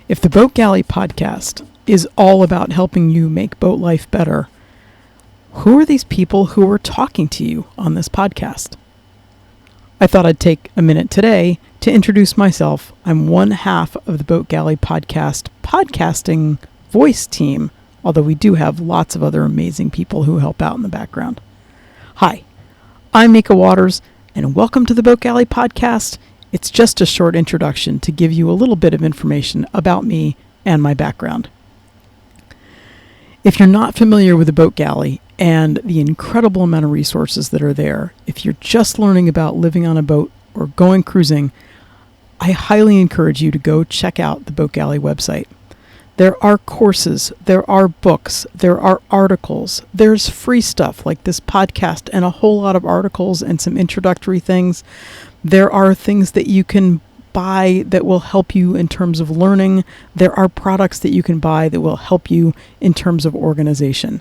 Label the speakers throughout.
Speaker 1: If the Boat Galley Podcast is all about helping you make boat life better, who are these people who are talking to you on this podcast? I thought I'd take a minute today to introduce myself. I'm one half of the Boat Galley Podcast podcasting voice team, although we do have lots of other amazing people who help out in the background. Hi, I'm Nica Waters, and welcome to the Boat Galley Podcast. It's just a short introduction to give you a little bit of information about me and my background. If you're not familiar with the Boat Galley and the incredible amount of resources that are there, if you're just learning about living on a boat or going cruising, I highly encourage you to go check out the Boat Galley website. There are courses, there are books, there are articles, there's free stuff like this podcast and a whole lot of articles and some introductory things. There are things that you can buy that will help you in terms of learning. There are products that you can buy that will help you in terms of organization.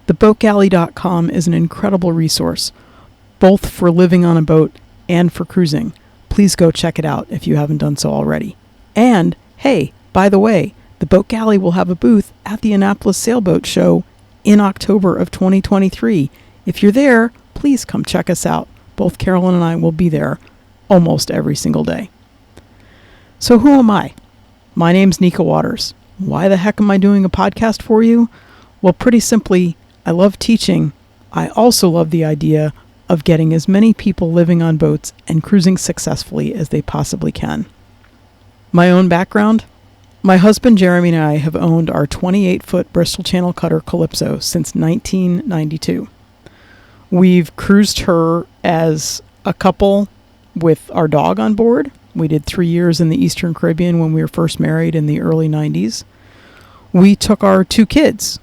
Speaker 1: TheBoatGalley.com is an incredible resource, both for living on a boat and for cruising. Please go check it out if you haven't done so already. And, hey, by the way, the Boat Galley will have a booth at the Annapolis Sailboat Show in October of 2023. If you're there, please come check us out. Both Carolyn and I will be there almost every single day. So who am I? My name's Nica Waters. Why the heck am I doing a podcast for you? Well, pretty simply, I love teaching. I also love the idea of getting as many people living on boats and cruising successfully as they possibly can. My own background? My husband Jeremy and I have owned our 28-foot Bristol Channel cutter Calypso since 1992. We've cruised her as a couple with our dog on board. We did 3 years in the Eastern Caribbean when we were first married in the early 90s. We took our 2 kids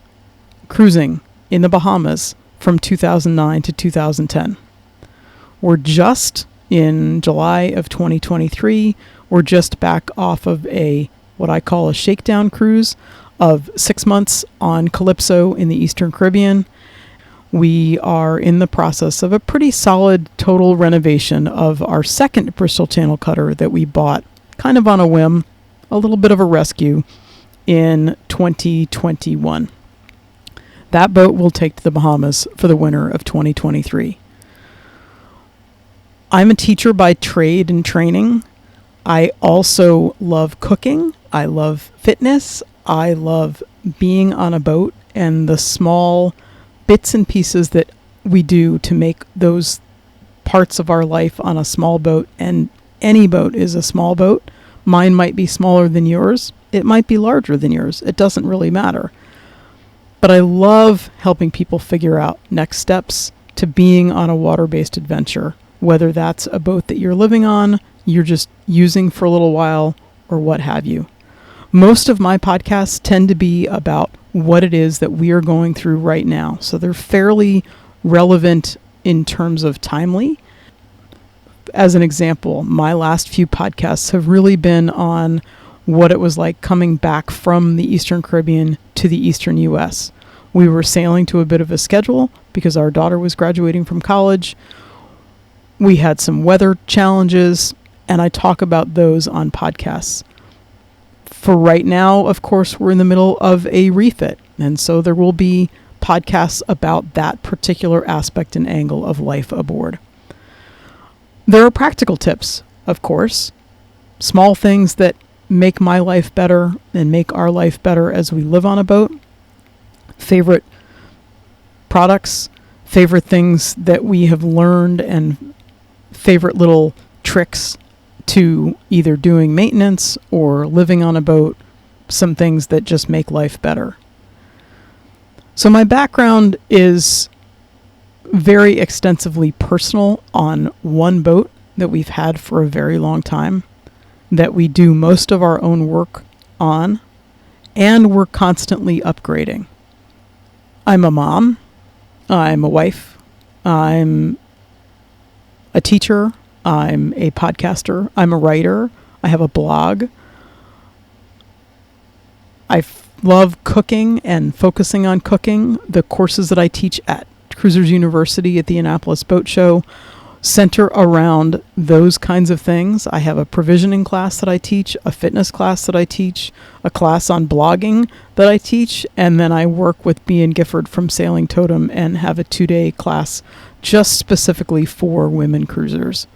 Speaker 1: cruising in the Bahamas from 2009 to 2010. We're just in July of 2023. We're just back off of what I call a shakedown cruise of 6 months on Calypso in the Eastern Caribbean. We are in the process of a pretty solid total renovation of our second Bristol Channel cutter that we bought kind of on a whim, a little bit of a rescue, in 2021. That boat will take to the Bahamas for the winter of 2023. I'm a teacher by trade and training. I also love cooking. I love fitness. I love being on a boat and the small bits and pieces that we do to make those parts of our life on a small boat. And any boat is a small boat. Mine might be smaller than yours. It might be larger than yours. It doesn't really matter. But I love helping people figure out next steps to being on a water-based adventure, whether that's a boat that you're living on, you're just using for a little while, or what have you. Most of my podcasts tend to be about what it is that we are going through right now. So they're fairly relevant in terms of timely. As an example, my last few podcasts have really been on what it was like coming back from the Eastern Caribbean to the Eastern U.S. We were sailing to a bit of a schedule because our daughter was graduating from college. We had some weather challenges, and I talk about those on podcasts. For right now, of course, we're in the middle of a refit, and so there will be podcasts about that particular aspect and angle of life aboard. There are practical tips, of course, small things that make my life better and make our life better as we live on a boat. Favorite products, favorite things that we have learned, and favorite little tricks to either doing maintenance or living on a boat, some things that just make life better. So my background is very extensively personal on one boat that we've had for a very long time, that we do most of our own work on, and we're constantly upgrading. I'm a mom, I'm a wife, I'm a teacher, I'm a podcaster, I'm a writer, I have a blog. I love cooking and focusing on cooking. The courses that I teach at Cruisers University at the Annapolis Boat Show center around those kinds of things. I have a provisioning class that I teach, a fitness class that I teach, a class on blogging that I teach, and then I work with B and Gifford from Sailing Totem and have a 2-day class just specifically for women cruisers.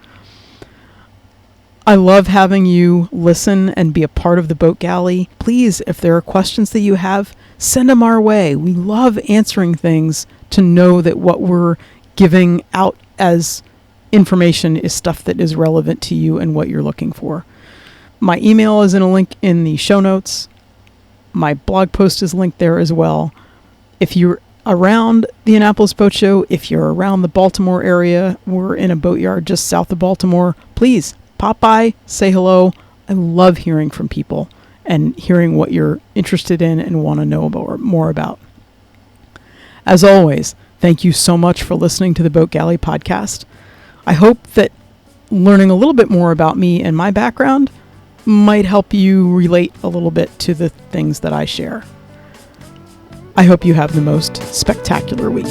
Speaker 1: I love having you listen and be a part of the Boat Galley. Please, if there are questions that you have, send them our way. We love answering things to know that what we're giving out as information is stuff that is relevant to you and what you're looking for. My email is in a link in the show notes. My blog post is linked there as well. If you're around the Annapolis Boat Show, if you're around the Baltimore area, we're in a boatyard just south of Baltimore, please pop by, say hello. I love hearing from people and hearing what you're interested in and want to know more about. As always, thank you so much for listening to the Boat Galley Podcast. I hope that learning a little bit more about me and my background might help you relate a little bit to the things that I share. I hope you have the most spectacular week.